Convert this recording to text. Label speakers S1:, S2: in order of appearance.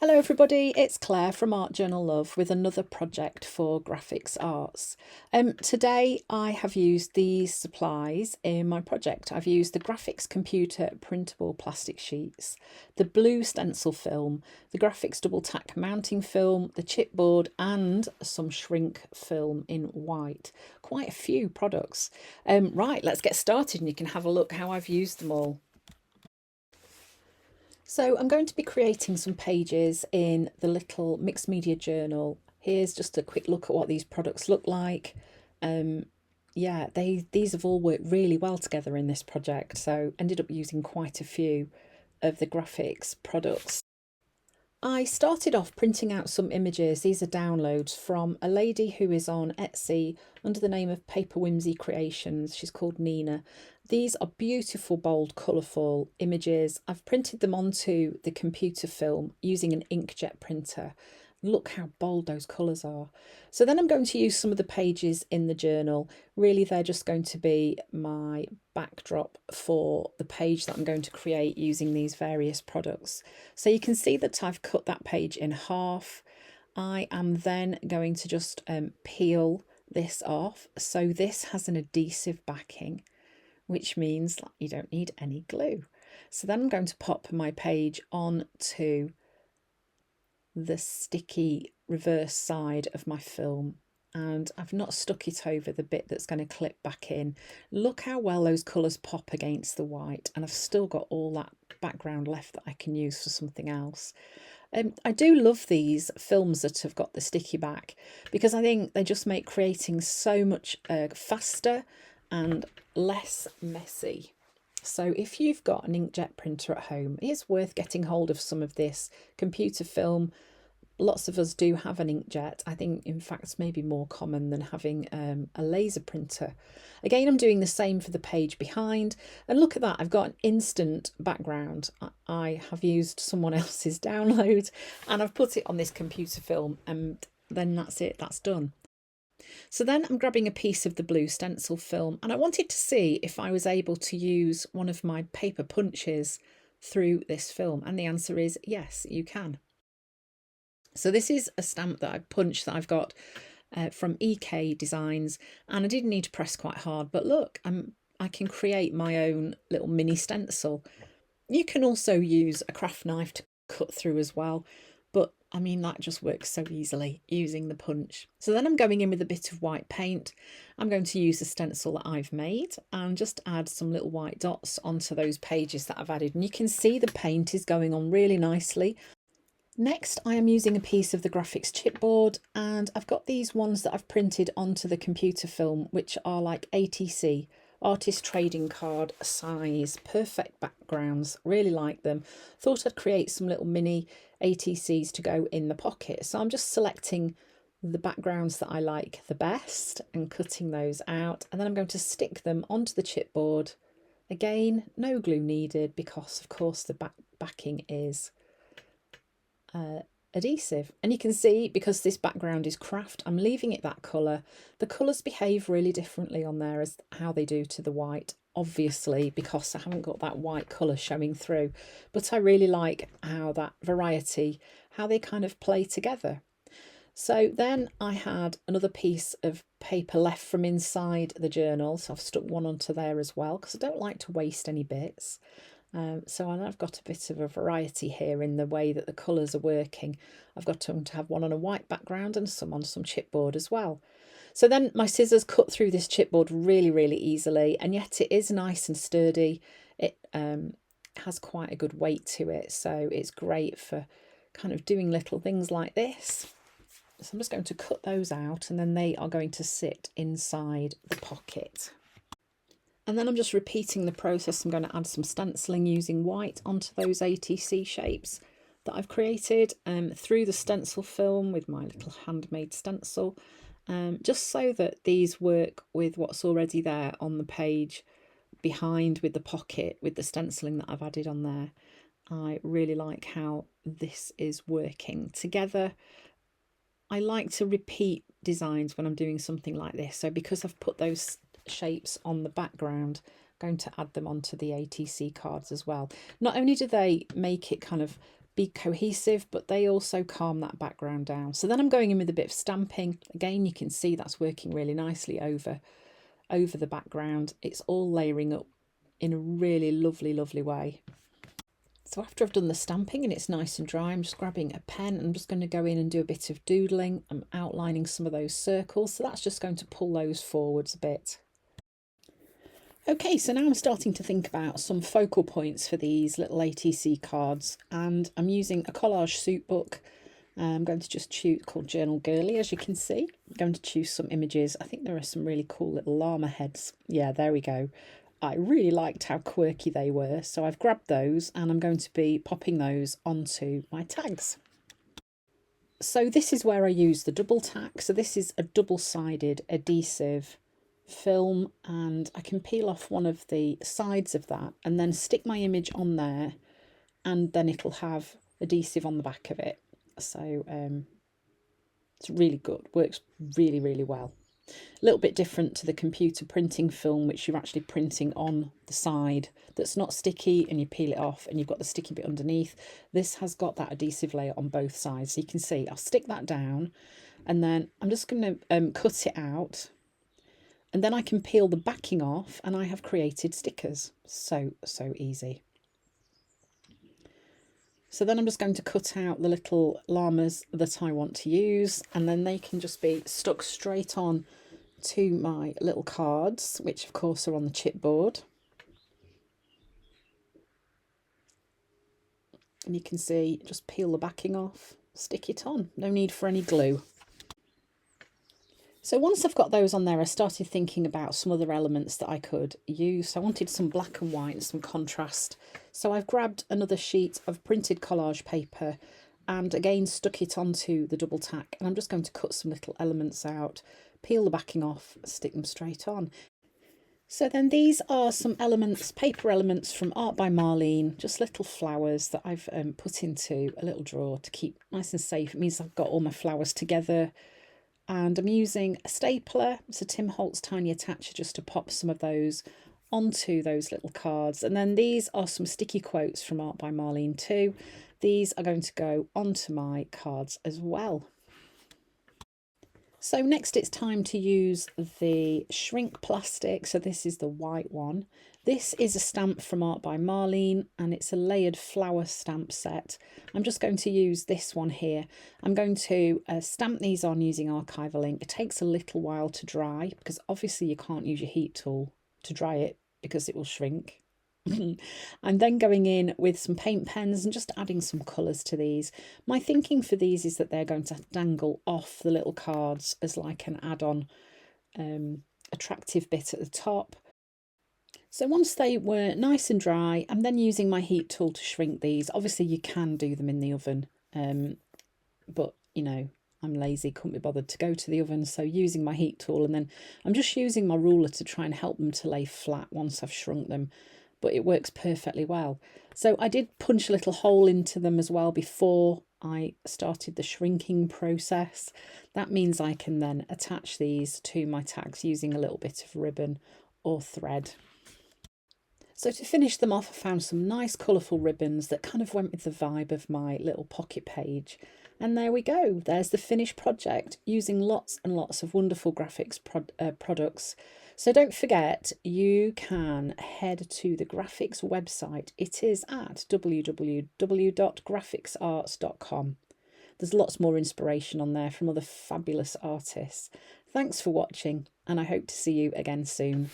S1: Hello everybody, it's Claire from Art Journal Love with another project for Grafix Arts. Today I have used these supplies in my project. I've used the Grafix computer printable plastic sheets, the blue stencil film, the Grafix double tack mounting film, the chipboard and some shrink film in white. Quite a few products. Right, let's get started and you can have a look how I've used them all. So I'm going to be creating some pages in the little mixed media journal. Here's just a quick look at what these products look like. Yeah, these have all worked really well together in this project, so ended up using quite a few of the Grafix products. I started off printing out some images. These are downloads from a lady who is on Etsy under the name of Paper Whimsy Creations. She's called Nina. These are beautiful, bold, colourful images. I've printed them onto the computer film using an inkjet printer. Look how bold those colours are. So then I'm going to use some of the pages in the journal. Really, they're just going to be my backdrop for the page that I'm going to create using these various products. So you can see that I've cut that page in half. I am then going to just peel this off. So this has an adhesive backing, which means that you don't need any glue. So then I'm going to pop my page onto the sticky reverse side of my film, and I've not stuck it over the bit that's going to clip back in. Look how well those colours pop against the white, and I've still got all that background left that I can use for something else. I do love these films that have got the sticky back because I think they just make creating so much faster and less messy. So if you've got an inkjet printer at home, it's worth getting hold of some of this computer film. Lots of us do have an inkjet. I think, in fact, it's maybe more common than having a laser printer. Again, I'm doing the same for the page behind. And look at that, I've got an instant background. I have used someone else's download and I've put it on this computer film, and then that's it, that's done. So then I'm grabbing a piece of the blue stencil film, and I wanted to see if I was able to use one of my paper punches through this film, and the answer is yes, you can. So this is a stamp that I punched that I've got from EK Designs, and I did need to press quite hard, but look, I can create my own little mini stencil. You can also use a craft knife to cut through as well, but I mean, that just works so easily using the punch. So then I'm going in with a bit of white paint. I'm going to use the stencil that I've made and just add some little white dots onto those pages that I've added. And you can see the paint is going on really nicely. Next, I am using a piece of the Grafix chipboard, and I've got these ones that I've printed onto the computer film, which are like ATC, artist trading card size, perfect backgrounds, really like them. Thought I'd create some little mini ATCs to go in the pocket. So I'm just selecting the backgrounds that I like the best and cutting those out, and then I'm going to stick them onto the chipboard. Again, no glue needed because of course the backing is adhesive, and you can see because this background is craft, I'm leaving it that colour. The colours behave really differently on there as how they do to the white, obviously because I haven't got that white colour showing through, but I really like how that variety, how they kind of play together. So then I had another piece of paper left from inside the journal, so I've stuck one onto there as well because I don't like to waste any bits. So I've got a bit of a variety here in the way that the colours are working. I've got to have one on a white background and some on some chipboard as well. So then my scissors cut through this chipboard really, really easily, and yet it is nice and sturdy. It has quite a good weight to it, so it's great for kind of doing little things like this. So I'm just going to cut those out, and then they are going to sit inside the pocket. And then I'm just repeating the process. I'm going to add some stenciling using white onto those ATC shapes that I've created through the stencil film with my little handmade stencil, just so that these work with what's already there on the page behind with the pocket, with the stenciling that I've added on there. I really like how this is working together. I like to repeat designs when I'm doing something like this. So because I've put those shapes on the background, I'm going to add them onto the ATC cards as well. Not only do they make it kind of be cohesive, but they also calm that background down. So then I'm going in with a bit of stamping. Again, you can see that's working really nicely over the background. It's all layering up in a really lovely way. So after I've done the stamping and it's nice and dry, I'm just grabbing a pen and I'm just going to go in and do a bit of doodling. I'm outlining some of those circles, so that's just going to pull those forwards a bit. Okay, so now I'm starting to think about some focal points for these little ATC cards, and I'm using a collage suit book. I'm going to just choose, called Journal Girly, as you can see. I'm going to choose some images. I think there are some really cool little llama heads. Yeah, there we go. I really liked how quirky they were, so I've grabbed those and I'm going to be popping those onto my tags. So this is where I use the double tack. So this is a double-sided adhesive film, and I can peel off one of the sides of that and then stick my image on there, and then it'll have adhesive on the back of it. So it's really good, works really well. A little bit different to the computer printing film, which you're actually printing on the side that's not sticky, and you peel it off and you've got the sticky bit underneath. This has got that adhesive layer on both sides, so you can see I'll stick that down and then I'm just going to cut it out, and then I can peel the backing off and I have created stickers. So easy. So then I'm just going to cut out the little llamas that I want to use, and then they can just be stuck straight on to my little cards, which of course are on the chipboard. And you can see, just peel the backing off, stick it on. No need for any glue. So once I've got those on there, I started thinking about some other elements that I could use. So I wanted some black and white and some contrast. So I've grabbed another sheet of printed collage paper and again stuck it onto the double tack. And I'm just going to cut some little elements out, peel the backing off, stick them straight on. So then these are some elements, paper elements from Art by Marlene, just little flowers that I've put into a little drawer to keep nice and safe. It means I've got all my flowers together. And I'm using a stapler, it's a Tim Holtz tiny attacher, just to pop some of those onto those little cards. And then these are some sticky quotes from Art by Marlene too. These are going to go onto my cards as well. So next it's time to use the shrink plastic. So this is the white one. This is a stamp from Art by Marlene, and it's a layered flower stamp set. I'm just going to use this one here. I'm going to stamp these on using archival ink. It takes a little while to dry because obviously you can't use your heat tool to dry it because it will shrink. I'm then going in with some paint pens and just adding some colours to these. My thinking for these is that they're going to dangle off the little cards as like an add-on attractive bit at the top. So once they were nice and dry, I'm then using my heat tool to shrink these. Obviously you can do them in the oven, but you know, I'm lazy, couldn't be bothered to go to the oven, so using my heat tool, and then I'm just using my ruler to try and help them to lay flat once I've shrunk them. But it works perfectly well. So I did punch a little hole into them as well before I started the shrinking process. That means I can then attach these to my tags using a little bit of ribbon or thread. So to finish them off, I found some nice colourful ribbons that kind of went with the vibe of my little pocket page. And there we go, there's the finished project using lots and lots of wonderful graphics products. So don't forget, you can head to the Grafix website. It is at www.grafixarts.com. There's lots more inspiration on there from other fabulous artists. Thanks for watching, and I hope to see you again soon.